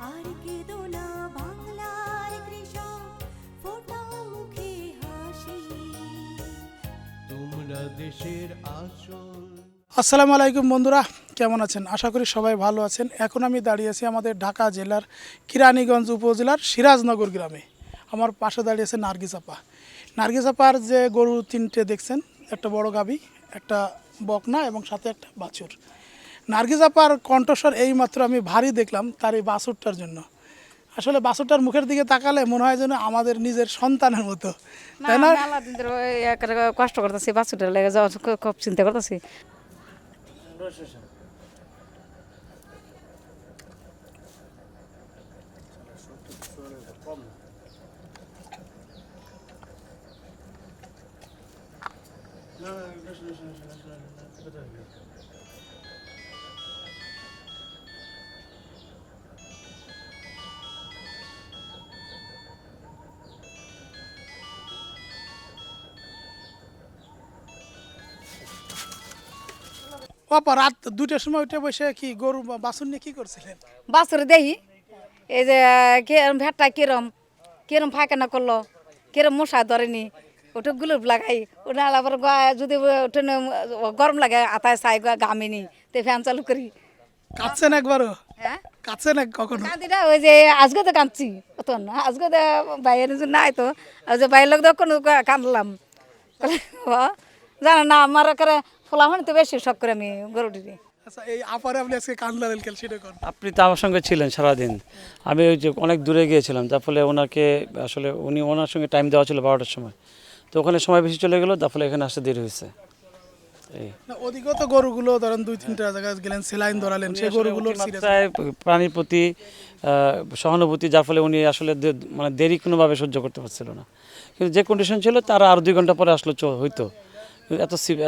আর কেঁদো না বাংলার কৃষক, ফোটাও মুখে হাসি, তোমরা দেশের আসল। আসসালামু আলাইকুম বন্ধুরা, কেমন আছেন? আশা করি সবাই ভালো আছেন। এখন আমি দাঁড়িয়ে আছি আমাদের ঢাকা জেলার কেরানীগঞ্জ উপজেলার সিরাজনগর গ্রামে। আমার পাশে দাঁড়িয়ে আছে নার্গিস আপা। নার্গিস আপার যে গরু তিনটে দেখছেন, একটা বড় গাভী, একটা বকনা এবং সাথে একটা বাছুর। নার্গিস আপার কণ্ঠস্বর এইমাত্র আমি ভারী দেখলাম তার এই বাছুরটার জন্য। আসলে বাছুরটার মুখের দিকে তাকালে মনে হয় যেন আমাদের নিজের সন্তানের মতো, তাই না? কষ্ট করতেছি, বাচ্চাটার লেগে যাওয়া খুব চিন্তা করতেছি। আপা রাত 2টার সময় উঠে বসে কি গরু বা বাছুর নিয়ে কি করছিলেন? বাছুরে দেখি এই যে ভেটটা কিরম ফাঁকানা করলো, কিরম মশা ধরেনি, ওটা গুলোব লাগাই, ওটা আবার যদি গরম লাগে আতায় চাই গামিনি, তো ফ্যান চালু করি। কাঁদছেন একবারও? হ্যাঁ কাঁদছেন এক কখনো? কাঁদিরা ওই যে আজকে তো কাঁদছি, অত না আজকে তো বাইরের নাই তো, ওই যে বাইরের লোক কোনো কাঁদলাম জানো না, আমার করে ফোলাফানি তো বেশি শখ করে আমি গরুটিকে। আচ্ছা, এই আপারে আপনি আজকে কান্দলেন কেন সেটা কোন? আপনি তো আমার সঙ্গে ছিলেন সারাদিন, আমি ওই যে অনেক দূরে গিয়েছিলাম, যার ফলে ওনাকে আসলে ওনার সঙ্গে টাইম দেওয়া ছিল 12টার সময়, তো ওখানে সময় বেশি চলে গেলো, তার ফলে এখানে আসতে দেরি হয়েছে। এই না, ওদিকেও তো গরুগুলো ধরেন 2-3টা জায়গায় গেলেন, সেলাইন ধরালেন, সেই গরুগুলোর মাত্রায় প্রাণীর প্রতি সহানুভূতি, যার ফলে উনি আসলে মানে দেরি কোনোভাবে সহ্য করতে পারছিল না। কিন্তু যে কন্ডিশন ছিল তারা আরও 2 ঘন্টা পরে আসলো হইতো,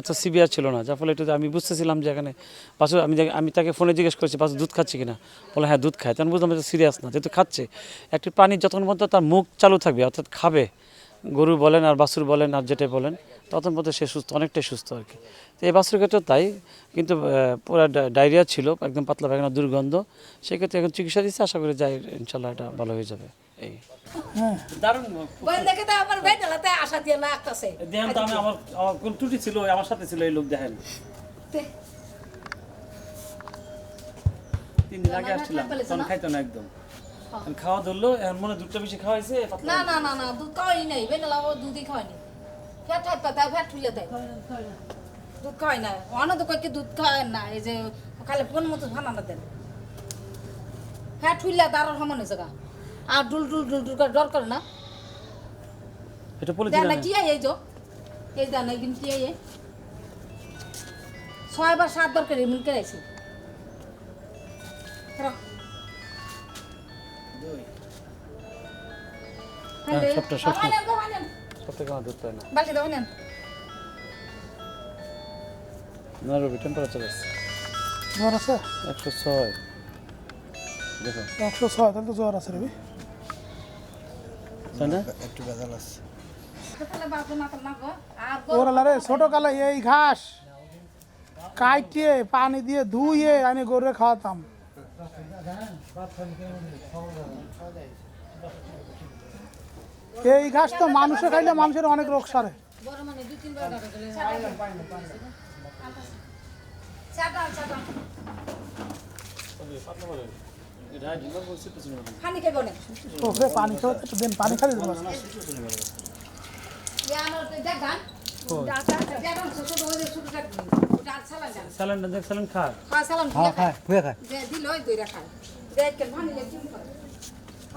এত সিভিয়ার ছিল না, যার ফলে একটু আমি বুঝতেছিলাম যে এখানে বাছুর, আমি তাকে ফোনে জিজ্ঞেস করেছি বাছুর দুধ খাচ্ছে কিনা, বলে হ্যাঁ দুধ খায়, তখন বুঝলাম যে সিরিয়াস না, যেহেতু খাচ্ছে। একটি প্রাণী যতক্ষণ পর্যন্ত তার মুখ চালু থাকবে, অর্থাৎ খাবে, গরু বলেন আর বাছুর বলেন আর যেটাই বলেন, ততক্ষণ পর্যন্ত সে সুস্থ, অনেকটাই সুস্থ আর কি। তো এই বাছুর ক্ষেত্রে তাই, কিন্তু পুরো ডায়রিয়া ছিল, একদম পাতলা পায়খানা, দুর্গন্ধ, সেক্ষেত্রে এখন চিকিৎসা দিচ্ছে, আশা করি যাই ইনশাল্লাহ এটা ভালো হয়ে যাবে। এই দারুণ দেখেন তো, আমার কোন ত্রুটি ছিল, আমার সাথে ছিল এই লোক, দেখেন 3 দিন আগে আসছিলাম, তখন খাইতো না একদম, খাওয়া ধরলো, এখন মনে দুধটা বেশি খাওয়াইছে। না না না না, দুধ খাওয়াই নাই, বেনালা দুধই খাওয়াইনি, ফ্যাট হাইট পাতা ফ্যাট তুলে দেয়, দুধ খাওয়াই না, অনেক তো কয়েক দুধ খাওয়ায় না, এই যে খালি কোন মতো ভানানা দেন, ফ্যাট তুললে তার সমান জায়গা, আর ডুল ডুল ডুল ডুল করে ডর করে না, এটা বলে দেন দিলাম না কি এই যে এই দেন না কিন্তু কি এই 6 বার 7 বার করে এমন করে আইছি। সপ্তাহে দুধ পায় না। বালতি দাও নেন। নরবি টেম্পারেচার আছে জ্বর আছে 106, দেখো 106, তাহলে তো জ্বর আছে রে। তাই না? একটু বেজাল আছে। তাহলে বাপু না তো না গো, আর ওরা রে ছোট কালে এই ঘাস কাটিয়ে পানি দিয়ে ধুয়ে আমি গরুরে খাওয়াতাম। এই ঘাস তো মানুষে খাইলে মানুষের অনেক রোগ সারে। বড় মানে 2-3 বার কাটা গেলে চাটা চাটা পানি খাইবো না, ওরে পানি খাও, একটু দেন, পানি খালি দেবো। ইয়ানোর তে দেখান ডাটা দেখান ছোট ওই যে ছোট কাটবি ডাল সালান দেন, স্যালান দেখ, স্যালান খা, হ্যাঁ সালান হ্যাঁ খায়, পুয়ে খায়। যে দিল ওই দইরা খায়, দেখ কেন পানি লাগে কি করে,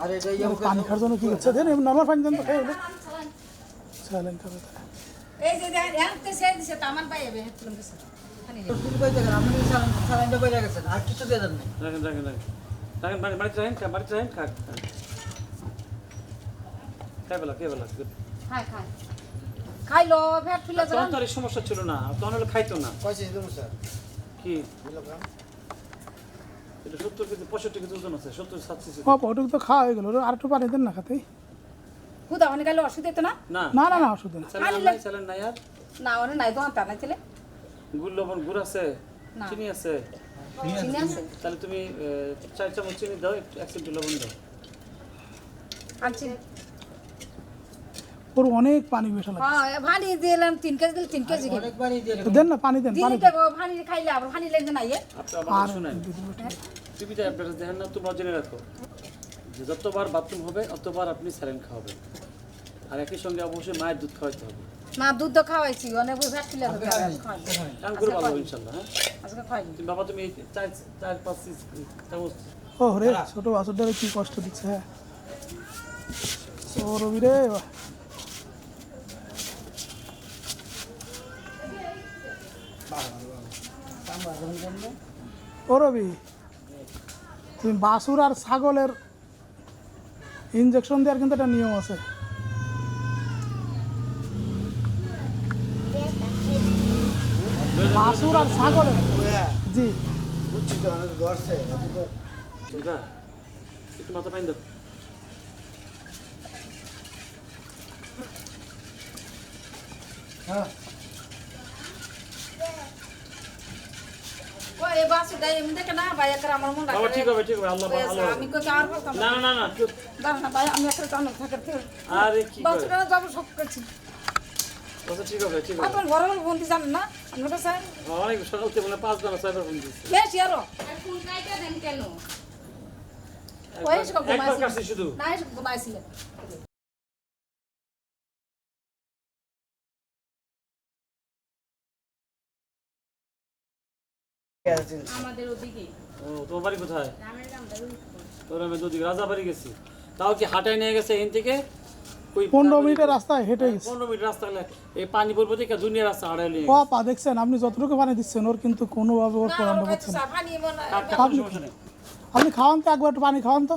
আরে এটা পানি খাওয়ার জন্য কি করছে? দেন নর্মাল পানি দেন তো, খেয়ে হলো সাইলেন্ট খাবে। এই যে দেন এতে সেট দিছে তামান পাই যাবে হেতলম দিছে পানি তুমি কই দেখেন, আপনি সালাইনটা কই রাখছেন, আর কিছু দিয়ে দেন না। রাখেন রাখেন রাখেন রাখেন, বাড়িতে রাখেন, বাড়িতে রাখেন, খা খাই বেলা খায় খায় খাইলো ফ্যাট ফুলে তখন তো আর এই সমস্যা ছিল না, তখন হলে খাইতো না। কইছিস তুমি স্যার কি এটা 70 কেজি 65 কেজি ওজন আছে, 70-70 ও ওটুকু তো খাওয়া হয়ে গেল, আর একটু পানি দেন না খাতেই। হুদা অনেক গেলে ওষুধ দিত না, না না না না ওষুধ না। স্যালান নাই আর না ওনে নাই তো আনতা নাই ছিলে গুড় লবণ, গুড় আছে, না। চিনি আছে, চিনি আছে তাহলে তুমি 4 চামচ চিনি দাও, 1 চিমটি লবণ দাও। আনছি ওর অনেক পানি বেশি লাগে। হ্যাঁ পানি দিলাম 3 কেজি দিলে 3 কেজি অনেক পানি দিয়ে তো দেন না পানি দেন, পানি দিনে তো পানি খাইলে আবার পানি লাগে না ইয়ে আপনি আমার শুনেন, টিভিতে আপনারা দেখেন না, তোমরা জেনে রাখো যে যতবার বাথরুম হবে অতবার আপনি স্যালাইন খাওয়াবেন, আর একই সঙ্গে অবশ্যই মায়ের দুধ খাওয়াতে হবে। না দুধ তো খাওয়াইছি অনেক ভ্যাট ফেলে তো কাম করে ভালো হবে ইনশাআল্লাহ। হ্যাঁ আজকে খাইনি তুমি বাবা তুমি 4-5 চামচ ও রে ছোট বাছুরটারে কি কষ্ট দিচ্ছে। হ্যাঁ ও রবি রে, ও রবি তুমি বাছুর আর ছাগলের ইনজেকশন দেওয়ার কিন্তু একটা নিয়ম আছে। বাছুর আর ছাগলের, জি বুঝছি তো অনেক ধরছে না, একটু মাথা পানি দাও। হ্যাঁ ও এই বাসুটা এমনি দেখে না ভাই একটা আমার মন বাবা রাখে ঠিক হবে, ঠিক হবে, আল্লাহ ভালো হবে। আমি কই আর বলতাম না না না চুপ। দাঁড়া না ভাই আমি একটা টানো থাকে আরে কি করে বাসুটা যাব সব করছি আচ্ছা ঠিক হবে, ঠিক হবে। আপনার ঘরের বন্দি জানেন না আমি তো স্যার অনেক সকালতে বলে 5 বার 6 বার ফোন দিয়েছি। বেশ ইয়ারো কোন কাইটা দেন কেন ওই সব একবার ঘুমাইছি কাছে শুধু না এসব ঘুমাইছিলেন আমাদের ওদিকে ও তোমার বাড়ি কোথায়? তোর আমি দুদিকে রাজা বাড়ি গেছি, তাও কি হাঁটায় নিয়ে গেছে এখান থেকে ওই 15 মিনিটের রাস্তায় হেঁটে গেছে। 15 মিনিট রাস্তা হলে এই পানি পড়বো দেখে দুনিয়া রাস্তা হাঁটায় নিয়ে ও পা দেখছেন আপনি যতটুকু পানি দিচ্ছেন ওর কিন্তু কোনোভাবে ওর পড়ানো হচ্ছে না। পানি মন আপনি আপনি খাওয়ান তো, একবার একটু পানি খাওয়ান তো।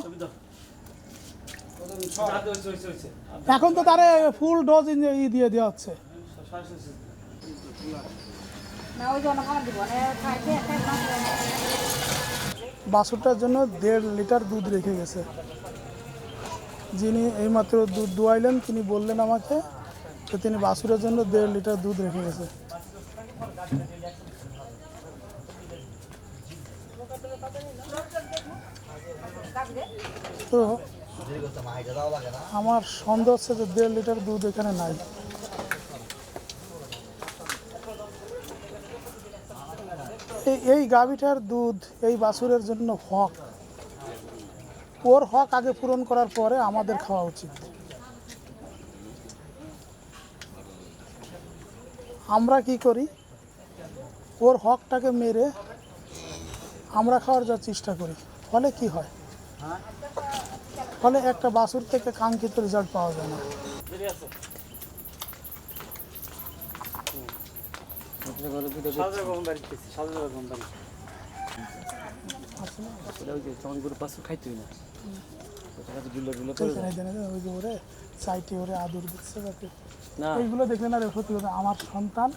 এখন তো তারে ফুল ডোজ দিয়ে দেওয়া হচ্ছে। না ওই জন্য খাওয়া দিব না খাইতে বাছুরটার জন্য 1.5 লিটার দুধ রেখে গেছে। যিনি এইমাত্র দুধ দুয়াইলেন তিনি বললেন আমাকে যে তিনি বাছুরের জন্য 1.5 লিটার দুধ রেখে গেছে। তো আমার সন্দেহ হচ্ছে যে 1.5 লিটার দুধ এখানে নাই। এই গাভীটার দুধ এই বাছুরের জন্য হক, ওর হক আগে পূরণ করার পরে আমাদের খাওয়া উচিত। আমরা কি করি, ওর হকটাকে মেরে আমরা খাওয়ার যা চেষ্টা করি, ফলে কি হয়, ফলে একটা বাছুর থেকে কাঙ্ক্ষিত রেজাল্ট পাওয়া যায় না। ওই যে ওরে সাইটে ওরে আদর দিচ্ছে তাকে, এইগুলো দেখলে না সত্যি কথা আমার সন্তান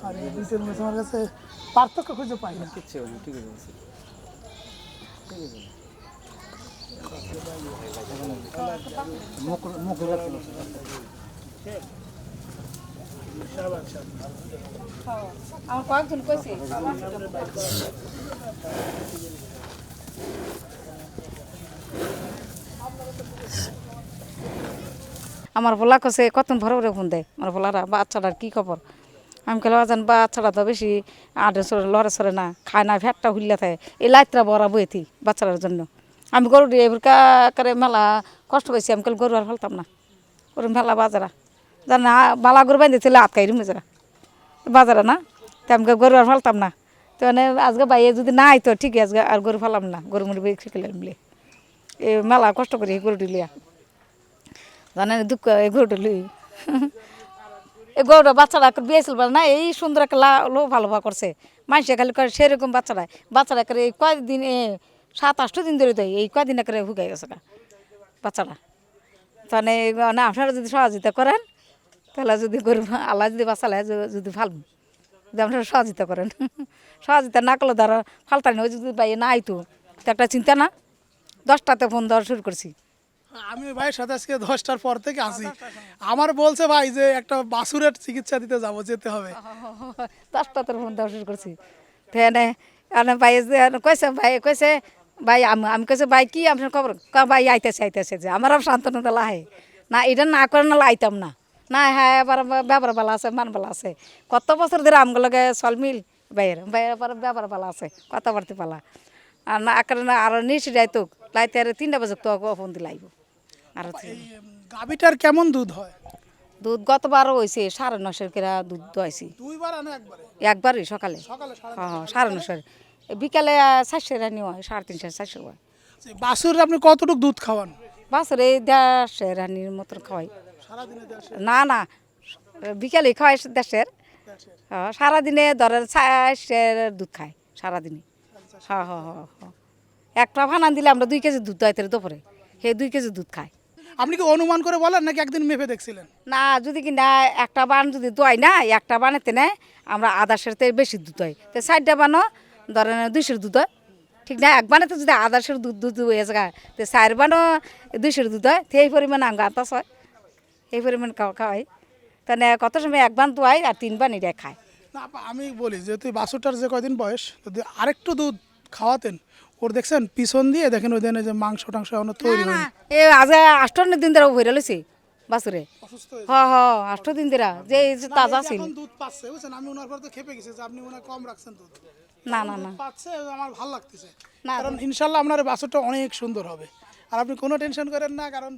আর এই দুইটার মধ্যে আমার কাছে পার্থক্য খুঁজে পাই না। কিচ্ছু না, ঠিক আছে আমার কয়েকজন কইছে আমার বলা কছে কত ভরে ভরে ফোন দেয় আমার বলারা বাচ্চাটার কি খবর। আমি খেলে বাজান বাচ্চাটা তো বেশি আডে সরে লড়ে সরে না, খায় না, ফ্যাটটা হুল্লা থাকে, এই লাইটটা বড়া বইতি বাচ্চাটার জন্য। আমি গরু দিয়ে করে মেলা কষ্ট পাইছি, আমি কাল গরু আর ফেলতাম না, ওর মেলা বাজারা জানা বালা গরু বাঁধেছিল আটকাই রুমে যারা বাজারে না, তো আমি গরু আর ফেলতাম না। তো মানে আজকে বাইরে যদি না আইতো ঠিকই আজকে আর গরু ফেলাম না, গরু মুড়ি বেশি খেলে মিলে এই মেলা কষ্ট করি গরু লিয়া জানেন দুঃখ এই গরুটা লুই এই গরুটা বাচ্চারা বিয়েছিল না, এই সুন্দর একটা লো ভালো করছে মানুষে খালি করে সেরকম বাচ্চারা করে এই কয়েকদিন 7-8 দিন ধরে দেয়, এই কয়েকদিন করে হুকাই গেছে বাচ্চারা। তাহলে না আপনারা যদি সহযোগিতা করেন তাহলে যদি গরু আল্লাহ যদি বাঁচালে যদি ফালবো, যদি আপনারা সহযোগিতা করেন, সহযোগিতা না করলে ধরো ফালতানি ওই যদি বাইরে না আইতো তো একটা চিন্তা না। 10টাতে ফোন দেওয়া শুরু করছি। আমি ভাইয়ের সাথে আজকে 10টার পর থেকে আসি, আমার বলছে ভাই যে একটা বাছুরের চিকিৎসা দিতে যেতে হবে। 10টাতে ফোন দেওয়া শুরু করছি। তো এনে আর ভাই কইছে ভাই আমি কইছে ভাই কি আপনার খবর ভাই আইতেছে যে আমার শান্তনু তো লাহে না এটা না করে না আইতাম না না হ্যাঁ এবার ব্যবহার ভালো আছে মান ভালো আছে কত বছর ধরে আমগুলোকে চলমিল ভাইয়ের ব্যবহার ভালো আছে কথাবার্তা পালা আর না আরো নিশ্চিত যাইতো লাইতে আর 3টা বাজে তো ফোন দিয়ে লাইব আর এই গাভীটার কেমন দুধ হয়? দুধ গতবারও হয়েছে 9.5 কিরা দুধ দোয়াইছি দুইবার আনে একবারে? একবারই সকালে সকালে হ্যাঁ 9.5 বিকালে 400 রানি হয় 350 400 হয় বাছুর আপনি কতটুকু দুধ খাওয়ান? বাছরে 150 রানির মতন খাওয়াই সারাদিনে 150? না বিকালে খাওয়াই 150 সারাদিনে ধরেন 400 দুধ খায় সারাদিনে হ্যাঁ একটা ভানান দিলে আমরা 2 কেজি দুধ দইতে দুপুরে হে 2 কেজি দুধ খায় আপনি কি অনুমান করে বলেন নাকি একদিন মেপে দেখছিলেন? না যদি কি না একটা বান যদি দোয় না একটা বানাতে নেয় আমরা আদাশের থেকে বেশি দুধ হয় তো 4টা বানো ধরেন 200 দুধ হয় ঠিক না এক বানাতে যদি আদাশের দুধ হয়ে যায় তো 4 বানো 200 দুধ হয় সেই পরিমাণ আঙ্গ আতাস হয় এই পরিমাণ খাওয়াই তাহলে কত সময় এক বান দোয়াই আর 3 বান এটা খায় না আমি বলি যেহেতু বাছুরটার যে কয়দিন বয়স যদি আরেকটু দুধ খাওয়াতেন ওর দেখছেন পিছন দিয়ে দেখেন ওই দিনে যে মাংস টাংস এখনো তৈরি না হয়নি। এ আজ 8 দিন ধরে ভরে লইছে বাছুরে অসুস্থ হয়েছে। হ্যাঁ 8 দিন ধরে যে তাজা ছিল এখন দুধ পাচ্ছে বুঝছেন আমি ওনার পর তো খেপে গেছি যে আপনি মনে হয় কম রাখছেন দুধ। না দুধ পাচ্ছে আমার ভালো লাগতেছে না, কারণ ইনশাল্লাহ আপনার বাছুরটা অনেক সুন্দর হবে আর আপনি কোনো টেনশন করেন না কারণ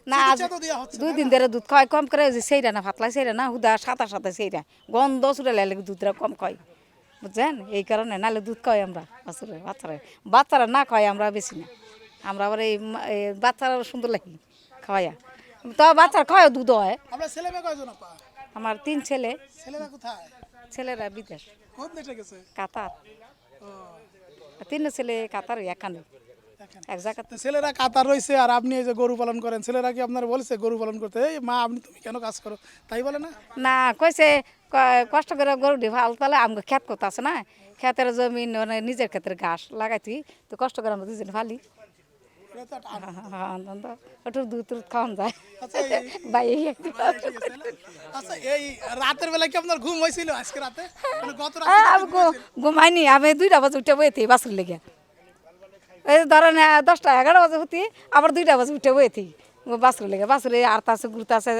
না আজ চিকিৎসা তো দেয়া হচ্ছে 2 দিন ধরে দুধ খাওয়াই কম করে যে সেইটা না পাতলা সেইটা না হুদা সাথে সেইটা গন্ধ চুরে লাগে দুধটা কম খাই বুঝছেন এই কারণে নাহলে দুধ খাওয়াই আমরা বাচ্চারা না খাওয়াই আমরা বেশি না আমরা আবার এই বাচ্চারা সুন্দর লাগে খাওয়াইয়া তো বাচ্চারা খাওয়াই দুধ হয় আপনার ছেলে মেয়ে কয়জন আপা? আমার 3 ছেলে ছেলেরা কোথায়? ছেলেরা বিদেশ কোন দেশে গেছে? কাতার ও 3 ছেলে কাতার এখানে দেখেন এক জায়গা তো ছেলেরা কাতার রয়েছে আর আপনি এই যে গরু পালন করেন ছেলেরা কি আপনার বলেছে গরু পালন করতে এই মা আপনি তুমি কেন কাজ করো তাই বলে না? না কইছে কষ্ট করে গরু দি ভাল তাহলে আমাকে ক্ষেত করতে আছে না ক্ষেতের জমি মানে নিজের ক্ষেতের ঘাস লাগাইতি তো কষ্ট করে আমরা দুজন ফালি এটা তো একটা আনন্দ ওটু দুধ খাওয়ান যায় আচ্ছা ভাই আচ্ছা এই রাতের বেলা কি আপনার ঘুম হয়েছিল আজকে রাতে মানে গত রাতে আমি ঘুমাইনি আমি 2টা বাজে উঠে বইতে বাসুর লেগে এই ধরেন 10টা 11 বাজে হতি আবার 2টা বাজে উঠে বইতে বাসুর লেগে বাসুরে আরতাছে ঘুরতাছে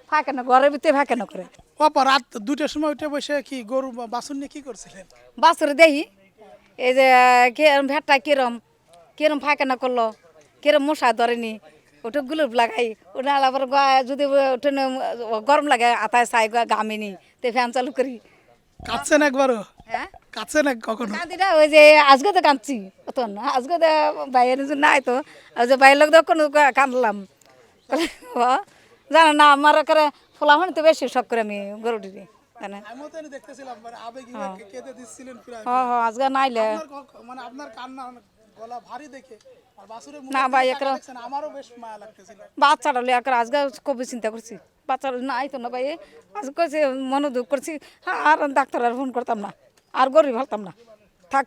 ফাঁকে না ঘরের ভিতরে ফাঁকে না করে বাবা রাত 2টার সময় উঠে বসে কি গরু বাছুর নিয়ে কি করছিলেন? বাসুরে দেখি এই যে ভেটটা কিরম ফাঁকে না করলো কিরম মশা ধরেনি ওটা গুলোব লাগাই ওটা আবার যদি ওটা গরম লাগে আতায় চাই গামিনি তো ফ্যান চালু করি কাঁদছেন একবারও? হ্যাঁ কাঁদছেন এক কখনো? কাঁদিটা ওই যে আজকে তো কাঁদছি অত না আজকে তো বাইরের নাই তো ওই যে বাইরের লোক কোনো কাঁদলাম জানো না আমার করে ফোলাফানি তো বেশি শখ করে আমি গরুটি জানে আমিও তো দেখতেছিলাম মানে আবেগী কেঁদে দিচ্ছিলেন প্রায় হ্যাঁ আজকে নাইলে মানে আপনার কান্না গলা ভারী দেখে আর বাছুরের না ভাই একরা দেখছেন আমারও বেশ মায়া লাগতেছিল। বাচ্চাটা লিয়ে একরা আজকে খুবই চিন্তা করছি বাচ্চারা নাই তো না ভাই আজকে কইছে মনোযোগ করছি হ্যাঁ আর ডাক্তার আর ফোন করতাম না আর গরু ভালতাম না থাক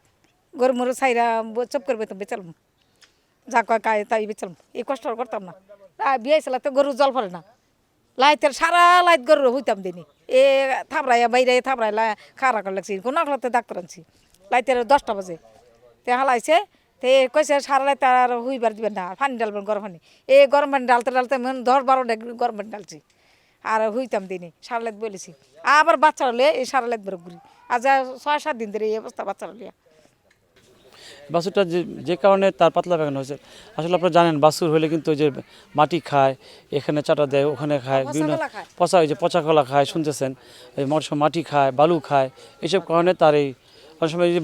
গরু মরু সাইরা চপ করবে তো বেচালাম যা কয় কায় তাই বেচালাম এই কষ্ট আর করতাম না বিয়ে ছিল তো গরু জল ফলে না লাইতের সারা লাইট গরু হইতাম দিনি এ থাবড়াইয়া বাইরে থাবড়াইলা খারা করে লাগছি কোনো আখলাতে ডাক্তার আনছি লাইতের 10টা বাজে তে হালাইছে তে কইছে সারা লাইতে আর হইবার দিবেন না পানি ডালবেন গরম পানি এই গরম পানি ডালতে 10-12টা গরম পানি ডালছি আর হইতাম দিনি সারা লাইত বলেছি আবার বাচ্চারা লিয়ে এই সারা লাইত বড় ঘুরি আজ 6-7 দিন ধরে এই অবস্থা বাচ্চারা লিয়া বাছুরটা যে কারণে তার পাতলা পায়খানা হয়েছে আসলে আপনারা জানেন বাছুর হলে কিন্তু ওই যে মাটি খায় এখানে চাটা দেয় ওখানে খায় বিভিন্ন পচা ওই যে পচা কলা খায় শুনতেছেন এই মাটি খায় বালু খায় এইসব কারণে তার এই অনেক সময় যে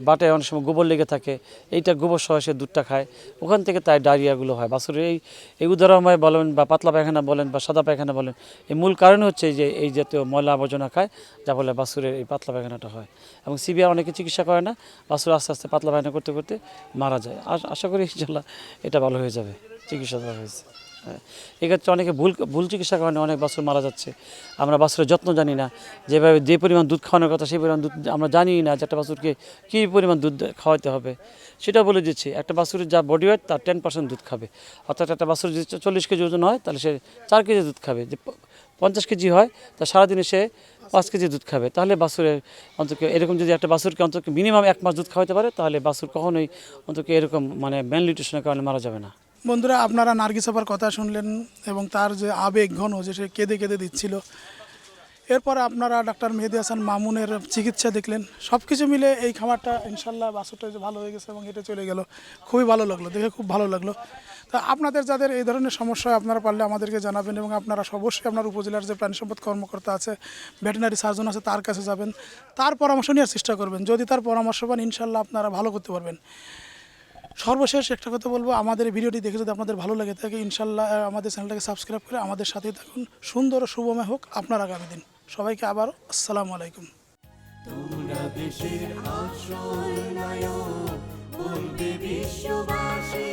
বাটে অনেক সময় গোবর লেগে থাকে এইটা গোবর সহ সে দুধটা খায় ওখান থেকে তাই ডায়রিয়াগুলো হয় বাছুরের এই উদাহরণময় বলেন বা পাতলা পায়খানা বলেন বা সাদা পায়খানা বলেন এই মূল কারণ হচ্ছে যে এই জাতীয় ময়লা আবর্জনা খায় যা ফলে বাছুরের এই পাতলা পায়খানাটা হয় এবং সিবিআর অনেকে চিকিৎসা করে না বাছুর আস্তে আস্তে পাতলা পায়খানা করতে করতে মারা যায় আশা করি ইনশাল্লাহ এটা ভালো হয়ে যাবে চিকিৎসা দেওয়া হয়েছে হ্যাঁ এক্ষেত্রে অনেকে ভুল চিকিৎসার কারণে অনেক বাছুর মারা যাচ্ছে আমরা বাছুরের যত্ন জানি না যেভাবে যে পরিমাণ দুধ খাওয়ানোর কথা সেই পরিমাণ দুধ আমরা জানি না যে একটা বাছুরকে কী পরিমাণ দুধ খাওয়াতে হবে সেটা বলে দিচ্ছি একটা বাছুরের যা বডি ওয়েট তার 10% দুধ খাবে অর্থাৎ একটা বাছুর যদি 40 কেজি ওজন হয় তাহলে সে 4 কেজি দুধ খাবে যে 50 কেজি হয় তা সারাদিনে সে 5 কেজি দুধ খাবে, তাহলে বাছুরের অন্তত এরকম যদি একটা বাছুরকে অন্তত মিনিমাম 1 মাস দুধ খাওয়াতে পারে, তাহলে বাছুর কখনোই অন্তত এরকম মানে ম্যালনিউট্রিশনের কারণে মারা যাবে না। বন্ধুরা, আপনারা নার্গিস আপার কথা শুনলেন এবং তার যে আবেগ ঘন যে সে কেঁদে কেঁদে দিচ্ছিল। এরপরে আপনারা ডাক্তার মেহেদি হাসান মামুনের চিকিৎসা দেখলেন। সব কিছু মিলে এই খামারটা ইনশাল্লাহ বাছুরটা যে ভালো হয়ে গেছে এবং এটা চলে গেল, খুবই ভালো লাগলো, দেখে খুব ভালো লাগলো। তা আপনাদের যাদের এই ধরনের সমস্যা হয় আপনারা পারলে আমাদেরকে জানাবেন এবং আপনারা অবশ্যই আপনার উপজেলার যে প্রাণী সম্পদ কর্মকর্তা আছে, ভেটেরিনারি সার্জন আছে, তার কাছে যাবেন, তার পরামর্শ নেওয়ার চেষ্টা করবেন। যদি তার পরামর্শ পান ইনশাল্লাহ আপনারা ভালো করতে পারবেন। সর্বশেষ একটা কথা বলবো, আমাদের এই ভিডিওটি দেখে যদি আপনাদের ভালো লাগে থাকে ইনশাল্লাহ আমাদের চ্যানেলটাকে সাবস্ক্রাইব করে আমাদের সাথেই থাকুন। সুন্দর ও শুভময় হোক আপনার আগামী দিন। সবাইকে আবারও আসসালামু আলাইকুম। তোমরা দেশের আসল নায়ক, বলবে বিশ্ববাসী।